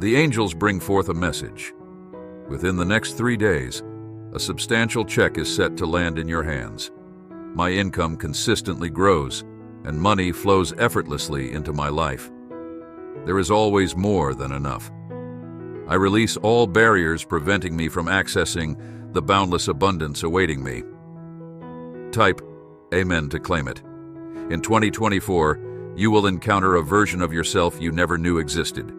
The angels bring forth a message. Within the next 3 days, a substantial check is set to land in your hands. My income consistently grows, and money flows effortlessly into my life. There is always more than enough. I release all barriers preventing me from accessing the boundless abundance awaiting me. Type Amen to claim it. In 2024, you will encounter a version of yourself you never knew existed.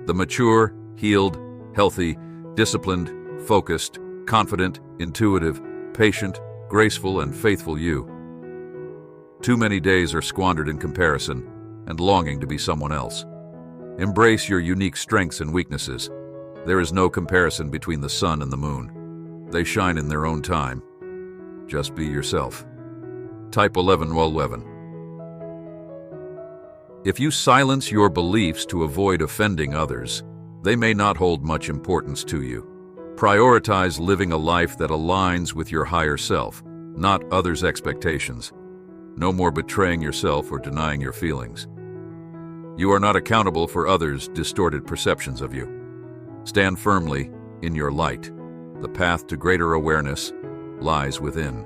The mature, healed, healthy, disciplined, focused, confident, intuitive, patient, graceful, and faithful you. Too many days are squandered in comparison and longing to be someone else. Embrace your unique strengths and weaknesses. There is no comparison between the sun and the moon. They shine in their own time. Just be yourself. Type 1111. If you silence your beliefs to avoid offending others, they may not hold much importance to you. Prioritize living a life that aligns with your higher self, not others' expectations. No more betraying yourself or denying your feelings. You are not accountable for others' distorted perceptions of you. Stand firmly in your light. The path to greater awareness lies within.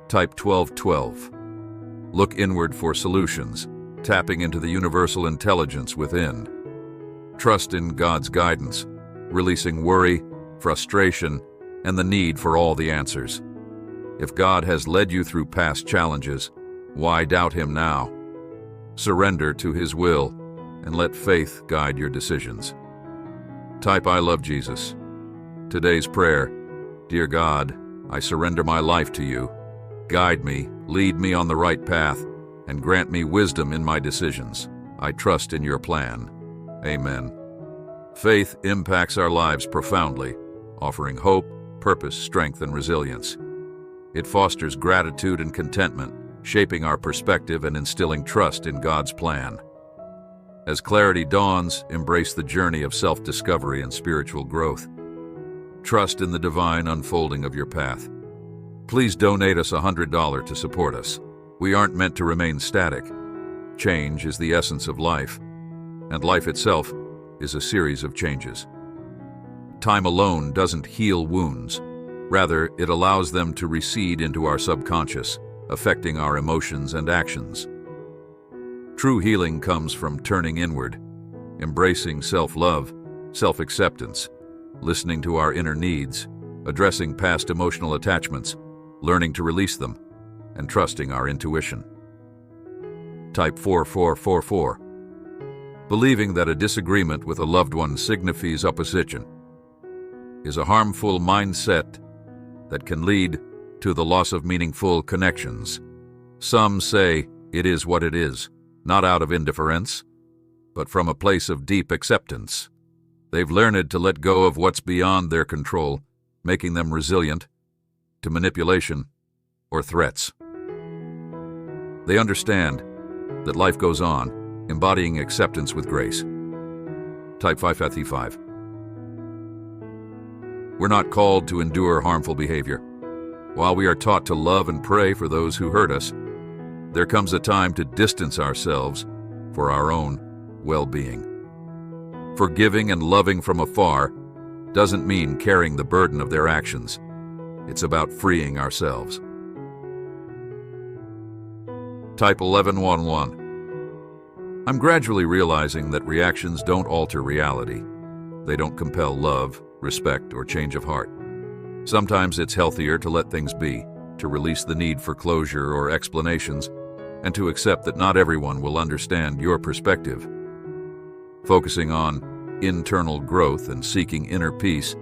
Type 1212. Look inward for solutions, tapping into the universal intelligence within. Trust in God's guidance, releasing worry, frustration, and the need for all the answers. If God has led you through past challenges, why doubt Him now? Surrender to His will and let faith guide your decisions. Type I love Jesus. Today's prayer: Dear God, I surrender my life to you. Guide me, lead me on the right path, and grant me wisdom in my decisions. I trust in your plan. Amen. Faith impacts our lives profoundly, offering hope, purpose, strength, and resilience. It fosters gratitude and contentment, shaping our perspective and instilling trust in God's plan. As clarity dawns, embrace the journey of self-discovery and spiritual growth. Trust in the divine unfolding of your path. Please donate us $100 to support us. We aren't meant to remain static. Change is the essence of life, and life itself is a series of changes. Time alone doesn't heal wounds. Rather, it allows them to recede into our subconscious, affecting our emotions and actions. True healing comes from turning inward, embracing self-love, self-acceptance, listening to our inner needs, addressing past emotional attachments, learning to release them, and trusting our intuition. Type 4444. Believing that a disagreement with a loved one signifies opposition is a harmful mindset that can lead to the loss of meaningful connections. Some say it is what it is, not out of indifference, but from a place of deep acceptance. They've learned to let go of what's beyond their control, making them resilient to manipulation or threats. They understand that life goes on, embodying acceptance with grace. Type 555. We're not called to endure harmful behavior. While we are taught to love and pray for those who hurt us, there comes a time to distance ourselves for our own well-being. Forgiving and loving from afar doesn't mean carrying the burden of their actions. It's about freeing ourselves. Type 1111. I'm gradually realizing that reactions don't alter reality. They don't compel love, respect, or change of heart. Sometimes it's healthier to let things be, to release the need for closure or explanations, and to accept that not everyone will understand your perspective. Focusing on internal growth and seeking inner peace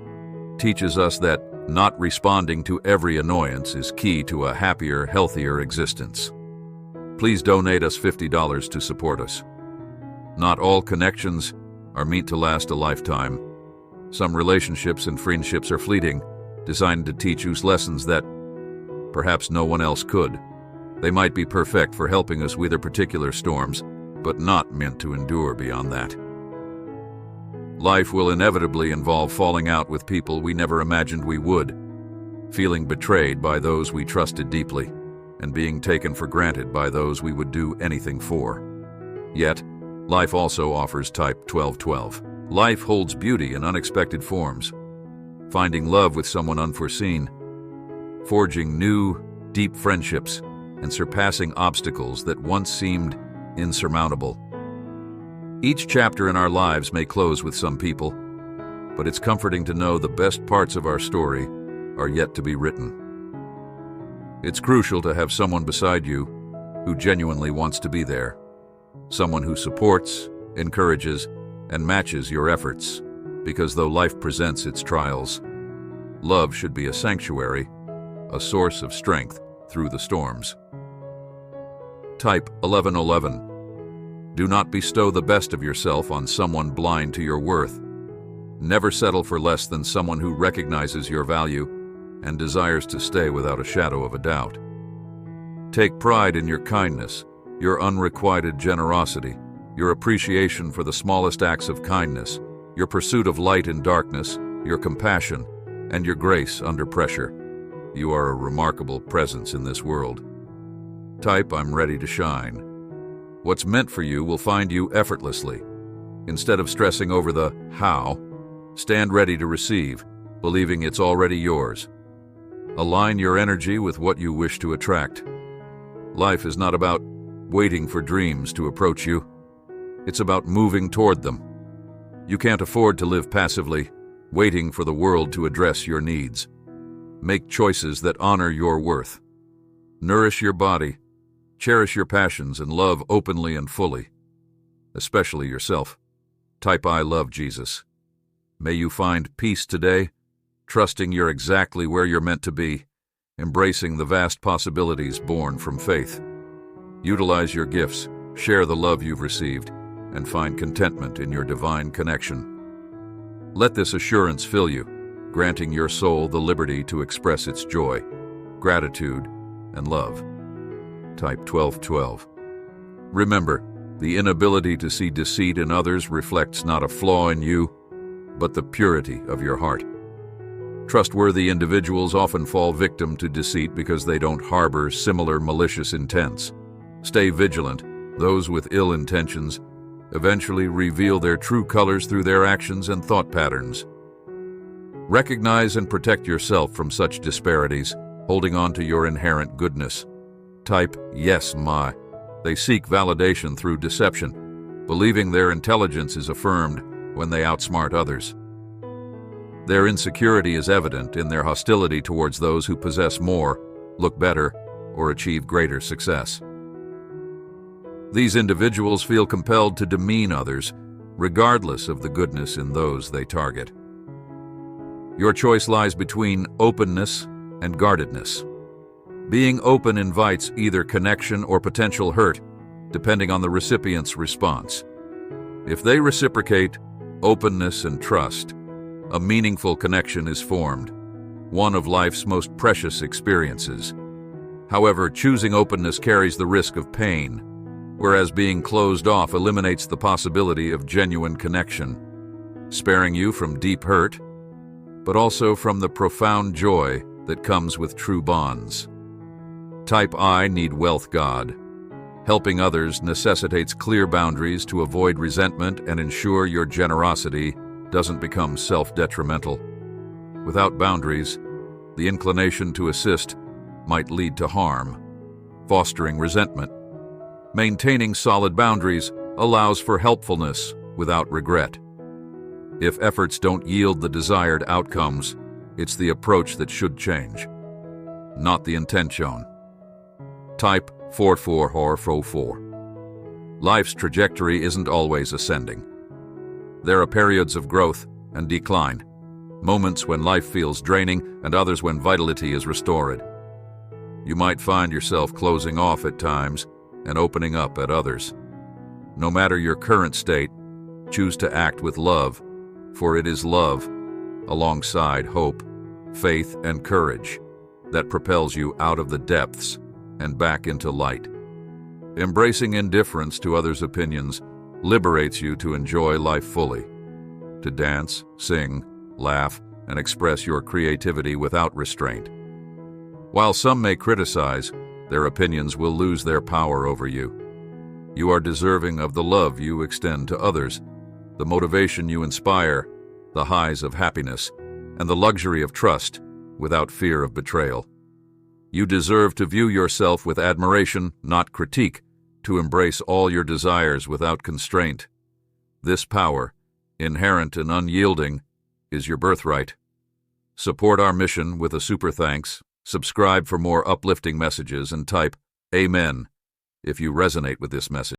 teaches us that not responding to every annoyance is key to a happier, healthier existence. Please donate us $50 to support us. Not all connections are meant to last a lifetime. Some relationships and friendships are fleeting, designed to teach us lessons that perhaps no one else could. They might be perfect for helping us weather particular storms, but not meant to endure beyond that. Life will inevitably involve falling out with people we never imagined we would, feeling betrayed by those we trusted deeply, and being taken for granted by those we would do anything for. Yet, Life also offers type 1212. Life holds beauty in unexpected forms. Finding love with someone unforeseen, forging new, deep friendships, and surpassing obstacles that once seemed insurmountable. Each chapter in our lives may close with some people, but it's comforting to know the best parts of our story are yet to be written. It's crucial to have someone beside you who genuinely wants to be there, someone who supports, encourages, and matches your efforts, because though life presents its trials, love should be a sanctuary, a source of strength through the storms. Type 1111. Do not bestow the best of yourself on someone blind to your worth. Never settle for less than someone who recognizes your value and desires to stay without a shadow of a doubt. Take pride in your kindness, your unrequited generosity, your appreciation for the smallest acts of kindness, your pursuit of light in darkness, your compassion, and your grace under pressure. You are a remarkable presence in this world. Type, I'm ready to shine. What's meant for you will find you effortlessly. Instead of stressing over the how, stand ready to receive, believing it's already yours. Align your energy with what you wish to attract. Life is not about waiting for dreams to approach you. It's about moving toward them. You can't afford to live passively, waiting for the world to address your needs. Make choices that honor your worth. Nourish your body, cherish your passions, and love openly and fully, especially yourself. Type, I love Jesus. May you find peace today, trusting you're exactly where you're meant to be, embracing the vast possibilities born from faith. Utilize your gifts, share the love you've received, and find contentment in your divine connection. Let this assurance fill you, granting your soul the liberty to express its joy, gratitude, and love. Type 1212. Remember, the inability to see deceit in others reflects not a flaw in you, but the purity of your heart. Trustworthy individuals often fall victim to deceit because they don't harbor similar malicious intents. Stay vigilant. Those with ill intentions eventually reveal their true colors through their actions and thought patterns. Recognize and protect yourself from such disparities, holding on to your inherent goodness. Type, yes, my. They seek validation through deception, believing their intelligence is affirmed when they outsmart others. Their insecurity is evident in their hostility towards those who possess more, look better, or achieve greater success. These individuals feel compelled to demean others, regardless of the goodness in those they target. Your choice lies between openness and guardedness. Being open invites either connection or potential hurt, depending on the recipient's response. If they reciprocate openness and trust, a meaningful connection is formed, one of life's most precious experiences. However, choosing openness carries the risk of pain, whereas being closed off eliminates the possibility of genuine connection, sparing you from deep hurt, but also from the profound joy that comes with true bonds. Type, I need wealth, God. Helping others necessitates clear boundaries to avoid resentment and ensure your generosity doesn't become self-detrimental. Without boundaries, the inclination to assist might lead to harm, fostering resentment. Maintaining solid boundaries allows for helpfulness without regret. If efforts don't yield the desired outcomes, it's the approach that should change, not the intention. Type 4444. Life's trajectory isn't always ascending. There are periods of growth and decline, moments when life feels draining and others when vitality is restored. You might find yourself closing off at times and opening up at others. No matter your current state, choose to act with love, for it is love, alongside hope, faith, and courage, that propels you out of the depths and back into light. Embracing indifference to others' opinions liberates you to enjoy life fully, to dance, sing, laugh, and express your creativity without restraint. While some may criticize, their opinions will lose their power over you. You are deserving of the love you extend to others, the motivation you inspire, the highs of happiness, and the luxury of trust without fear of betrayal. You deserve to view yourself with admiration, not critique, to embrace all your desires without constraint. This power, inherent and unyielding, is your birthright. Support our mission with a super thanks, subscribe for more uplifting messages, and type Amen if you resonate with this message.